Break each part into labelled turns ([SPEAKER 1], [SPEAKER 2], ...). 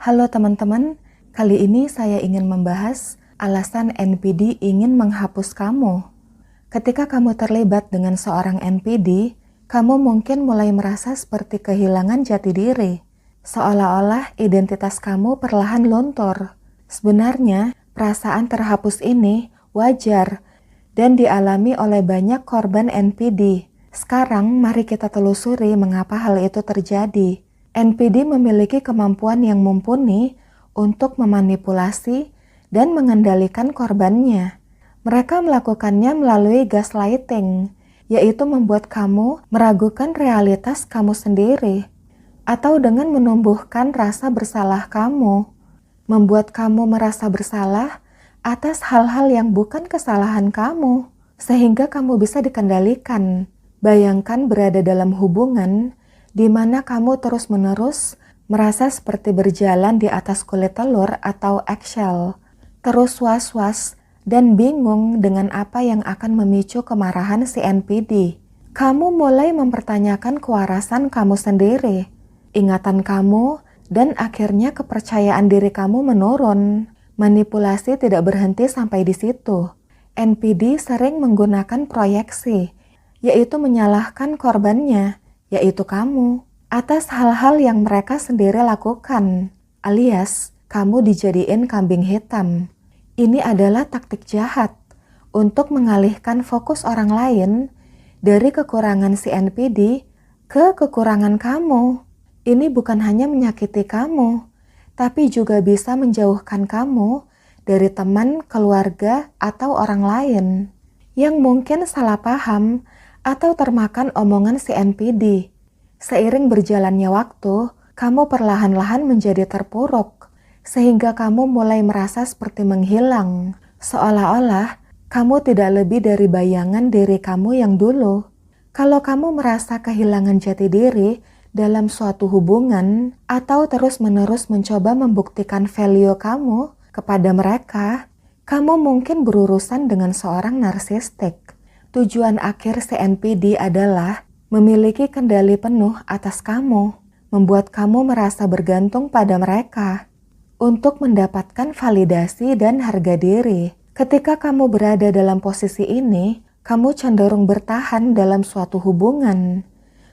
[SPEAKER 1] Halo teman-teman, kali ini saya ingin membahas alasan NPD ingin menghapus kamu. Ketika kamu terlibat dengan seorang NPD, kamu mungkin mulai merasa seperti kehilangan jati diri. Seolah-olah identitas kamu perlahan luntur. Sebenarnya, perasaan terhapus ini wajar dan dialami oleh banyak korban NPD. Sekarang, mari kita telusuri mengapa hal itu terjadi. NPD memiliki kemampuan yang mumpuni untuk memanipulasi dan mengendalikan korbannya. Mereka melakukannya melalui gaslighting, yaitu membuat kamu meragukan realitas kamu sendiri, atau dengan menumbuhkan rasa bersalah kamu, membuat kamu merasa bersalah atas hal-hal yang bukan kesalahan kamu, sehingga kamu bisa dikendalikan. Bayangkan berada dalam hubungan di mana kamu terus-menerus merasa seperti berjalan di atas kulit telur atau eggshell, terus was-was dan bingung dengan apa yang akan memicu kemarahan si NPD. Kamu mulai mempertanyakan kewarasan kamu sendiri, ingatan kamu, dan akhirnya kepercayaan diri kamu menurun. Manipulasi tidak berhenti sampai di situ. NPD sering menggunakan proyeksi, yaitu menyalahkan korbannya, yaitu kamu, atas hal-hal yang mereka sendiri lakukan, alias kamu dijadiin kambing hitam. Ini adalah taktik jahat untuk mengalihkan fokus orang lain dari kekurangan si NPD ke kekurangan kamu. Ini bukan hanya menyakiti kamu, tapi juga bisa menjauhkan kamu dari teman, keluarga, atau orang lain yang mungkin salah paham atau termakan omongan si NPD. Seiring berjalannya waktu, kamu perlahan-lahan menjadi terpuruk, sehingga kamu mulai merasa seperti menghilang, seolah-olah kamu tidak lebih dari bayangan diri kamu yang dulu. Kalau kamu merasa kehilangan jati diri dalam suatu hubungan, atau terus-menerus mencoba membuktikan value kamu kepada mereka, kamu mungkin berurusan dengan seorang narsistik. Tujuan akhir si NPD adalah memiliki kendali penuh atas kamu, membuat kamu merasa bergantung pada mereka untuk mendapatkan validasi dan harga diri. Ketika kamu berada dalam posisi ini, kamu cenderung bertahan dalam suatu hubungan,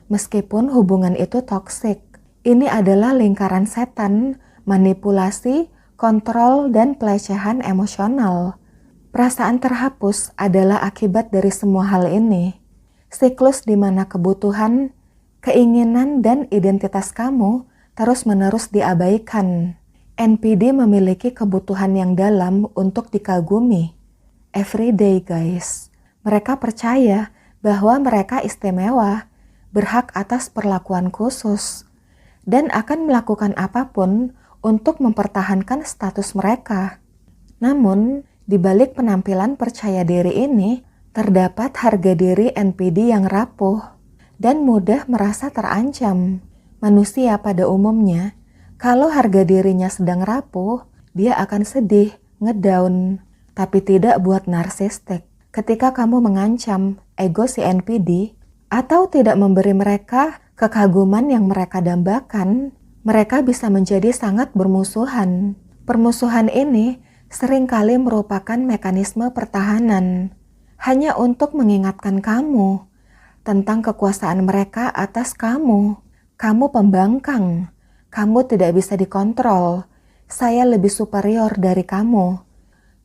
[SPEAKER 1] meskipun hubungan itu toksik. Ini adalah lingkaran setan, manipulasi, kontrol, dan pelecehan emosional. Perasaan terhapus adalah akibat dari semua hal ini. Siklus di mana kebutuhan, keinginan, dan identitas kamu terus-menerus diabaikan. NPD memiliki kebutuhan yang dalam untuk dikagumi. Everyday guys. Mereka percaya bahwa mereka istimewa, berhak atas perlakuan khusus, dan akan melakukan apapun untuk mempertahankan status mereka. Namun, di balik penampilan percaya diri ini, terdapat harga diri NPD yang rapuh dan mudah merasa terancam. Manusia pada umumnya, kalau harga dirinya sedang rapuh, dia akan sedih, ngedown. Tapi tidak buat narsistik. Ketika kamu mengancam ego si NPD, atau tidak memberi mereka kekaguman yang mereka dambakan, mereka bisa menjadi sangat bermusuhan. Permusuhan ini seringkali merupakan mekanisme pertahanan, hanya untuk mengingatkan kamu tentang kekuasaan mereka atas kamu. Kamu pembangkang, kamu tidak bisa dikontrol, saya lebih superior dari kamu.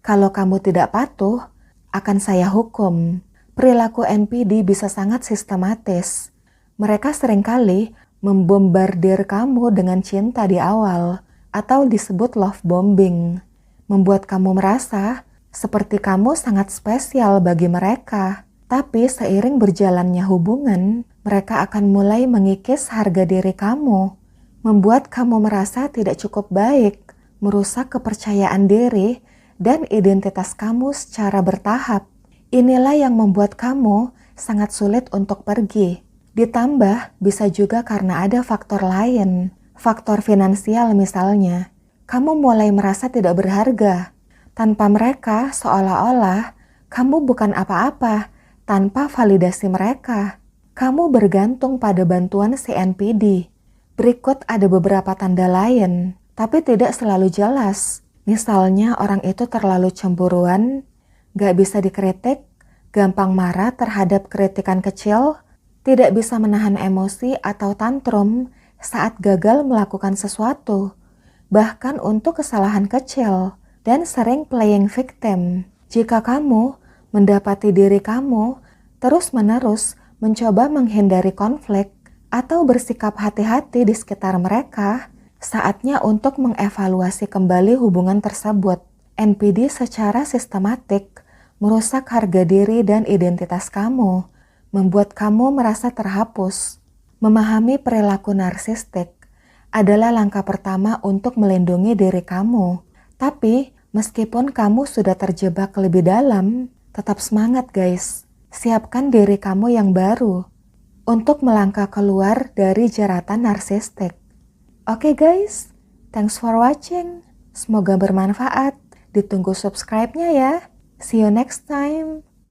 [SPEAKER 1] Kalau kamu tidak patuh, akan saya hukum. Perilaku NPD bisa sangat sistematis. Mereka seringkali membombardir kamu dengan cinta di awal, atau disebut love bombing, membuat kamu merasa seperti kamu sangat spesial bagi mereka. Tapi seiring berjalannya hubungan, mereka akan mulai mengikis harga diri kamu, membuat kamu merasa tidak cukup baik, merusak kepercayaan diri dan identitas kamu secara bertahap. Inilah yang membuat kamu sangat sulit untuk pergi. Ditambah bisa juga karena ada faktor lain, faktor finansial misalnya. Kamu mulai merasa tidak berharga. Tanpa mereka, seolah-olah kamu bukan apa-apa. Tanpa validasi mereka, kamu bergantung pada bantuan si NPD. Berikut ada beberapa tanda lain. tapi tidak selalu jelas. Misalnya orang itu terlalu cemburuan, gak bisa dikritik, gampang marah terhadap kritikan kecil, tidak bisa menahan emosi atau tantrum saat gagal melakukan sesuatu, bahkan untuk kesalahan kecil, dan sering playing victim. Jika kamu mendapati diri kamu terus-menerus mencoba menghindari konflik atau bersikap hati-hati di sekitar mereka, saatnya untuk mengevaluasi kembali hubungan tersebut. NPD secara sistematik merusak harga diri dan identitas kamu, membuat kamu merasa terhapus. Memahami perilaku narsistik adalah langkah pertama untuk melindungi diri kamu. Tapi, meskipun kamu sudah terjebak lebih dalam, tetap semangat guys. Siapkan diri kamu yang baru untuk melangkah keluar dari jeratan narsistik. Oke guys, thanks for watching. Semoga bermanfaat. Ditunggu subscribe-nya ya. See you next time.